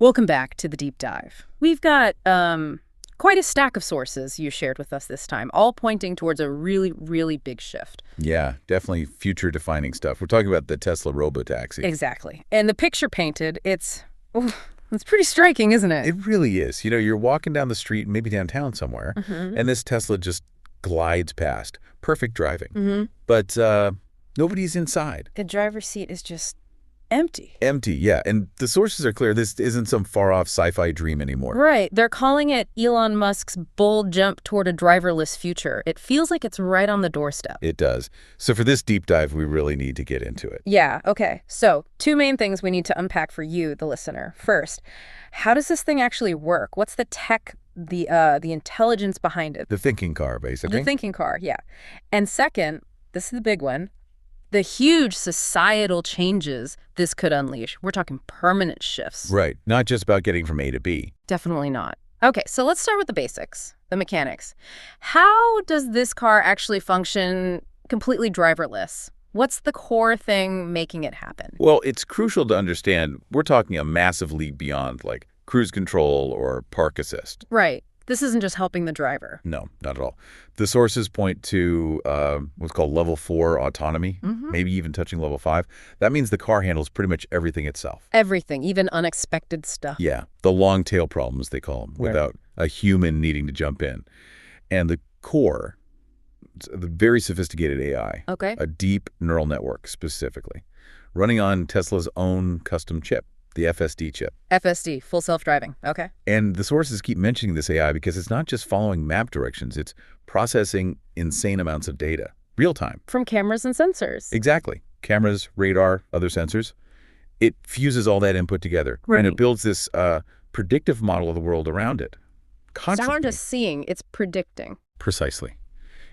Welcome back to the deep dive. We've got quite a stack of sources you shared with us this time, all pointing towards a really, really big shift. Yeah, definitely future-defining stuff. We're talking about the Tesla Robotaxi. Exactly. And the picture painted, it's pretty striking, isn't it? It really is. You know, you're walking down the street, maybe downtown somewhere, and this Tesla just glides past. Perfect driving. But nobody's inside. The driver's seat is just empty. Empty, yeah. And the sources are clear. This isn't some far-off sci-fi dream anymore. Right. They're calling it Elon Musk's bold jump toward a driverless future. It feels like it's right on the doorstep. It does. So for this deep dive, we really need to get into it. Yeah, okay. So, two main things we need to unpack for you, the listener. First, how does this thing actually work? What's the tech, the intelligence behind it? The thinking car, basically. The thinking car, yeah. And second, this is the big one, the huge societal changes this could unleash. We're talking permanent shifts. Right. Not just about getting from A to B. Definitely not. Okay, so let's start with the basics, the mechanics. How does this car actually function completely driverless? What's the core thing making it happen? Well, it's crucial to understand we're talking a massive leap beyond, like cruise control or park assist. Right. This isn't just helping the driver. No, not at all. The sources point to what's called level 4 autonomy, maybe even touching level 5. That means the car handles pretty much everything itself. Everything, even unexpected stuff. Yeah, the long tail problems, they call them, without a human needing to jump in. And the core, it's the very sophisticated AI, Okay. a deep neural network specifically, running on Tesla's own custom chip, the FSD chip. FSD, full self-driving. Okay. And the sources keep mentioning this AI because it's not just following map directions, it's processing insane amounts of data, real time. From cameras and sensors. Exactly. Cameras, radar, other sensors. It fuses all that input together. Right. And it builds this predictive model of the world around it. It's Constantly. not just seeing, it's predicting. Precisely.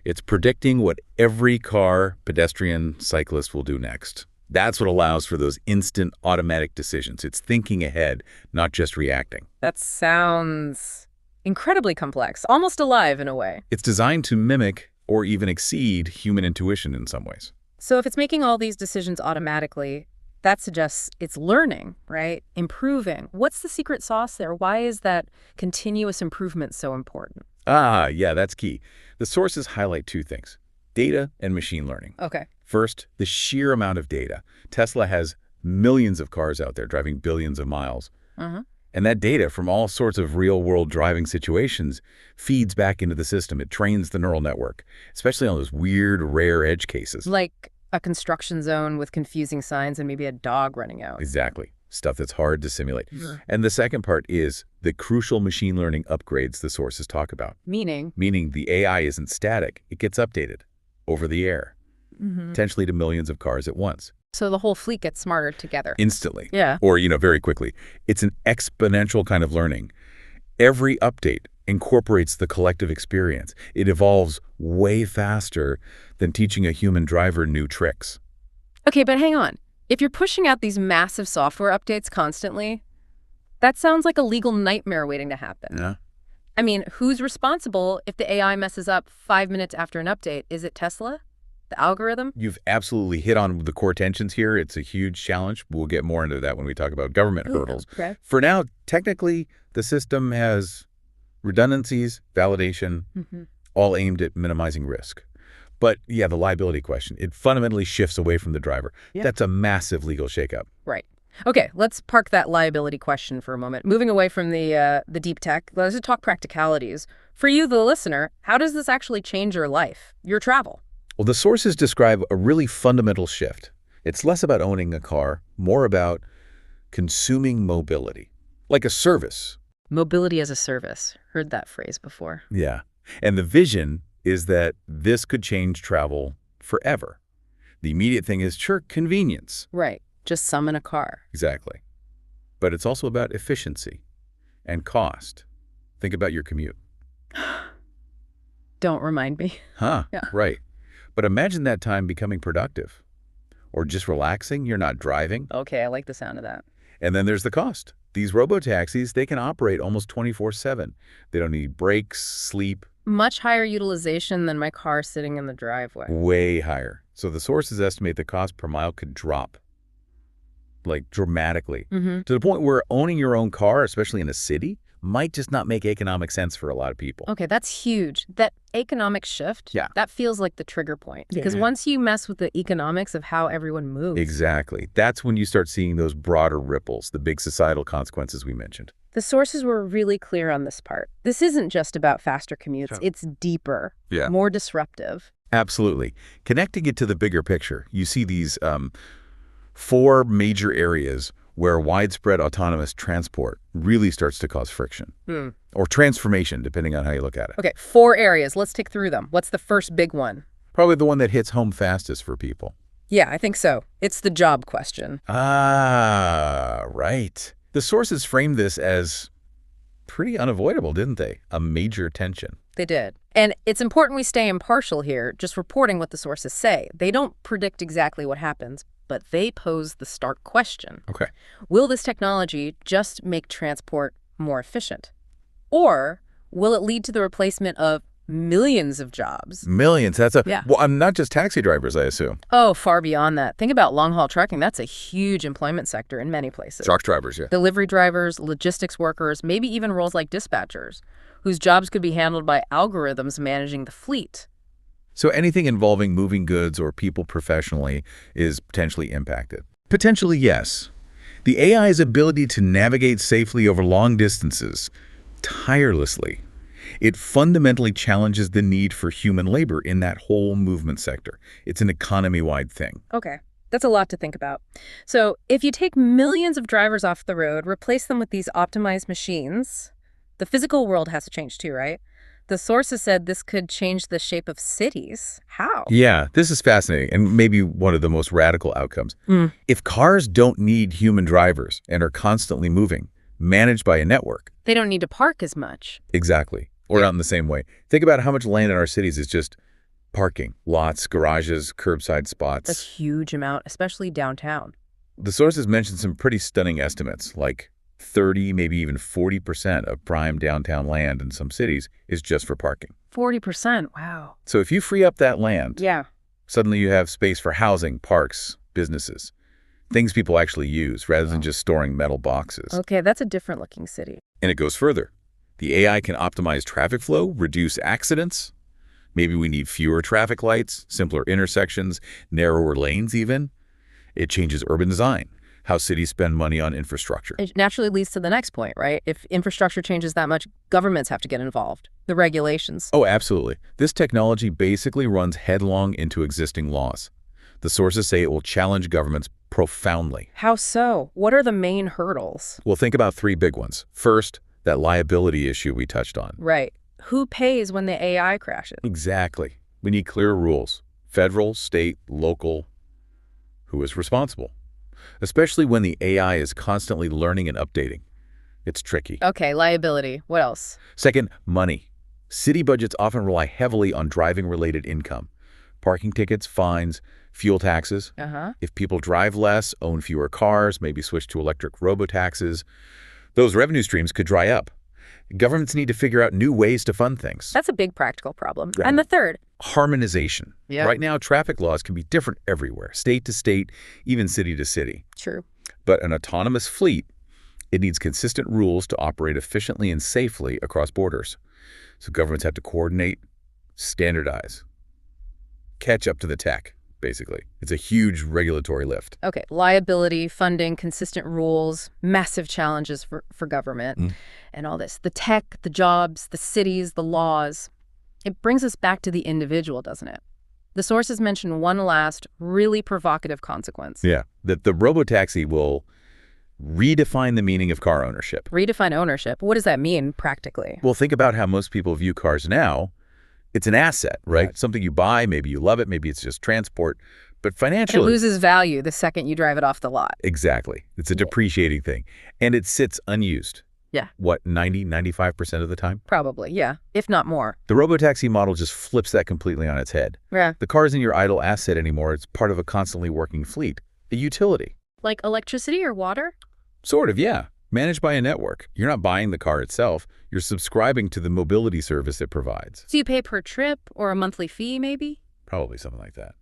It's predicting what every car, pedestrian, cyclist will do next. That's what allows for those instant automatic decisions. It's thinking ahead, not just reacting. That sounds incredibly complex, almost alive in a way. It's designed to mimic or even exceed human intuition in some ways. So if it's making all these decisions automatically, that suggests it's learning, right? Improving. What's the secret sauce there? Why is that continuous improvement so important? Yeah, that's key. The sources highlight two things: data and machine learning. Okay. First, the sheer amount of data. Tesla has millions of cars out there driving billions of miles. And that data from all sorts of real-world driving situations feeds back into the system. It trains the neural network, especially on those weird, rare edge cases. Like a construction zone with confusing signs and maybe a dog running out. Exactly. Stuff that's hard to simulate. And the second part is the crucial machine learning upgrades the sources talk about. Meaning The AI isn't static. It gets updated over the air, potentially to millions of cars at once. so the whole fleet gets smarter together. Instantly. Yeah. Or, very quickly. It's an exponential kind of learning. Every update incorporates the collective experience. It evolves way faster than teaching a human driver new tricks. Okay, but hang on. If you're pushing out these massive software updates constantly, that sounds like a legal nightmare waiting to happen. Yeah. I mean, who's responsible if the AI messes up 5 minutes after an update? Is it Tesla? The algorithm? You've absolutely hit on the core tensions here. It's a huge challenge. We'll get more into that when we talk about government hurdles. Okay. For now, technically, the system has redundancies, validation, all aimed at minimizing risk. But yeah, the liability question, it fundamentally shifts away from the driver. Yeah. That's a massive legal shakeup. Right. Okay, let's park that liability question for a moment. Moving away from the deep tech, let's just talk practicalities. For you, the listener, how does this actually change your life, your travel? Well, the sources describe a really fundamental shift. It's less about owning a car, more about consuming mobility, like a service. Mobility as a service. Heard that phrase before. Yeah. And the vision is that this could change travel forever. The immediate thing is, sure, convenience. Right. Just summon a car. Exactly. But it's also about efficiency and cost. Think about your commute. Don't remind me. Huh, Yeah. right. But imagine that time becoming productive. Or just relaxing, you're not driving. Okay, I like the sound of that. And then there's the cost. These robotaxis, they can operate almost 24/7. They don't need breaks, sleep, Much higher utilization than my car sitting in the driveway. way higher. So the sources estimate the cost per mile could drop like dramatically, Mm-hmm. to the point where owning your own car, especially in a city, might just not make economic sense for a lot of people. Okay, that's huge. That economic shift, Yeah. that feels like the trigger point. Because Yeah. once you mess with the economics of how everyone moves, Exactly. That's when you start seeing those broader ripples, the big societal consequences we mentioned. the sources were really clear on this part. This isn't just about faster commutes. Sure. It's deeper, Yeah. more disruptive. Absolutely. Connecting it to the bigger picture, you see these 4 major areas where widespread autonomous transport really starts to cause friction. Or transformation, depending on how you look at it. Okay, 4 areas. Let's tick through them. What's the first big one? Probably the one that hits home fastest for people. Yeah, I think so. It's the job question. Ah, right. The sources framed this as pretty unavoidable, didn't they? A major tension. They did. And it's important we stay impartial here, just reporting what the sources say. They don't predict exactly what happens, but they pose the stark question. Okay. Will this technology just make transport more efficient? Or will it lead to the replacement of millions of jobs? Millions. That's Yeah. Well, I'm not just taxi drivers, I assume. Oh, far beyond that. Think about long-haul trucking. That's a huge employment sector in many places. Truck drivers, yeah. Delivery drivers, logistics workers, maybe even roles like dispatchers, whose jobs could be handled by algorithms managing the fleet. So anything involving moving goods or people professionally is potentially impacted. Potentially, yes. The AI's ability to navigate safely over long distances, tirelessly, it fundamentally challenges the need for human labor in that whole movement sector. It's an economy-wide thing. Okay, that's a lot to think about. So if you take millions of drivers off the road, replace them with these optimized machines, the physical world has to change too, right? The sources said this could change the shape of cities. How? Yeah, this is fascinating and maybe one of the most radical outcomes. If cars don't need human drivers and are constantly moving, managed by a network. They don't need to park as much. Exactly. Or not in the same way. Think about how much land in our cities is just parking, lots, garages, curbside spots. That's a huge amount, especially downtown. The sources mentioned some pretty stunning estimates, like 30, maybe even 40% of prime downtown land in some cities is just for parking. 40%, wow. So if you free up that land, Yeah. suddenly you have space for housing, parks, businesses, things people actually use rather than just storing metal boxes. Okay, that's a different looking city. And it goes further. The AI can optimize traffic flow, reduce accidents. Maybe we need fewer traffic lights, simpler intersections, narrower lanes even. It changes urban design, how cities spend money on infrastructure. It naturally leads to the next point, right? If infrastructure changes that much, governments have to get involved. The regulations. Oh, absolutely. This technology basically runs headlong into existing laws. The sources say it will challenge governments profoundly. How so? What are the main hurdles? Well, think about 3 big ones. First, that liability issue we touched on. Right. Who pays when the AI crashes? Exactly. We need clear rules. Federal, state, local. Who is responsible? Especially when the AI is constantly learning and updating. It's tricky. Okay, liability. What else? Second, money. City budgets often rely heavily on driving-related income. Parking tickets, fines, fuel taxes. If people drive less, own fewer cars, maybe switch to electric robotaxis, those revenue streams could dry up. Governments need to figure out new ways to fund things. That's a big practical problem. Right. And the third? Harmonization. Yeah. Right now, traffic laws can be different everywhere, state to state, even city to city. True. But an autonomous fleet, it needs consistent rules to operate efficiently and safely across borders. So governments have to coordinate, standardize, catch up to the tech, basically. It's a huge regulatory lift. Okay, liability, funding, consistent rules, massive challenges for government and all this. The tech, the jobs, the cities, the laws. It brings us back to the individual, doesn't it? The sources mention one last, really provocative consequence. Yeah, that the robotaxi will redefine the meaning of car ownership. Redefine ownership. What does that mean practically? Well, think about how most people view cars now. It's an asset, right? Something you buy, maybe you love it, maybe it's just transport. But It financially... loses value the second you drive it off the lot. Exactly. It's a depreciating thing. And it sits unused. Yeah. What, 95% of the time? Probably, yeah, if not more. The robotaxi model just flips that completely on its head. Yeah. The car isn't your idle asset anymore. It's part of a constantly working fleet, a utility. Like electricity or water? Sort of, yeah. Managed by a network. You're not buying the car itself. You're subscribing to the mobility service it provides. So you pay per trip or a monthly fee, maybe? Probably something like that.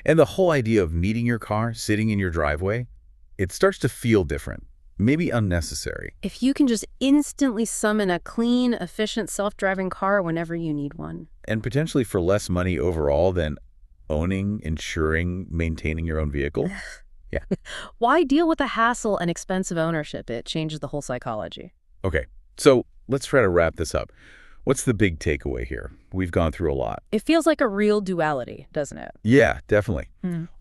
And the whole idea of needing your car, sitting in your driveway, It starts to feel different, maybe unnecessary. If you can just instantly summon a clean, efficient, self-driving car whenever you need one. And potentially for less money overall than owning, insuring, maintaining your own vehicle. Yeah. Why deal with the hassle and expensive ownership? It changes the whole psychology. Okay, so let's try to wrap this up. What's the big takeaway here? We've gone through a lot. It feels like a real duality, doesn't it? Yeah, definitely.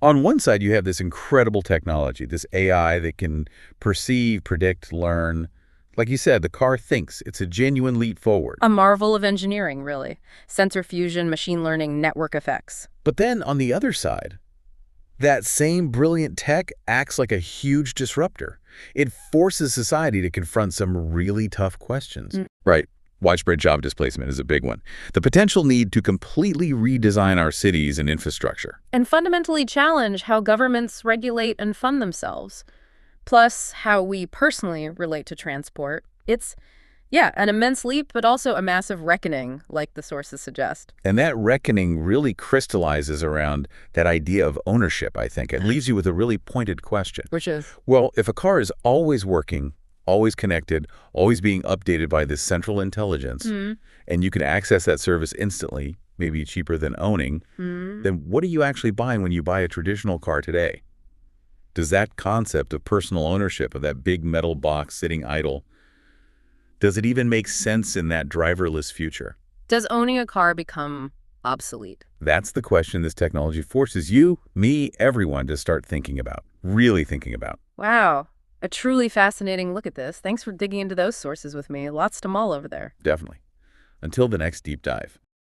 On one side, you have this incredible technology, this AI that can perceive, predict, learn. Like you said, the car thinks. It's a genuine leap forward. A marvel of engineering, really. Sensor fusion, machine learning, network effects. But then on the other side, that same brilliant tech acts like a huge disruptor. It forces society to confront some really tough questions. Right. Widespread job displacement is a big one. The potential need to completely redesign our cities and infrastructure. And fundamentally challenge how governments regulate and fund themselves. Plus, how we personally relate to transport. It's, yeah, an immense leap, but also a massive reckoning, like the sources suggest. And that reckoning really crystallizes around that idea of ownership, I think. It leaves you with a really pointed question. Which is? Well, if a car is always working, always connected, always being updated by this central intelligence, and you can access that service instantly, maybe cheaper than owning, then what are you actually buying when you buy a traditional car today? Does that concept of personal ownership of that big metal box sitting idle, does it even make sense in that driverless future? Does owning a car become obsolete? That's the question this technology forces you, me, everyone to start thinking about, really thinking about. Wow. A truly fascinating look at this. Thanks for digging into those sources with me. Lots to mull over there. Definitely. Until the next deep dive.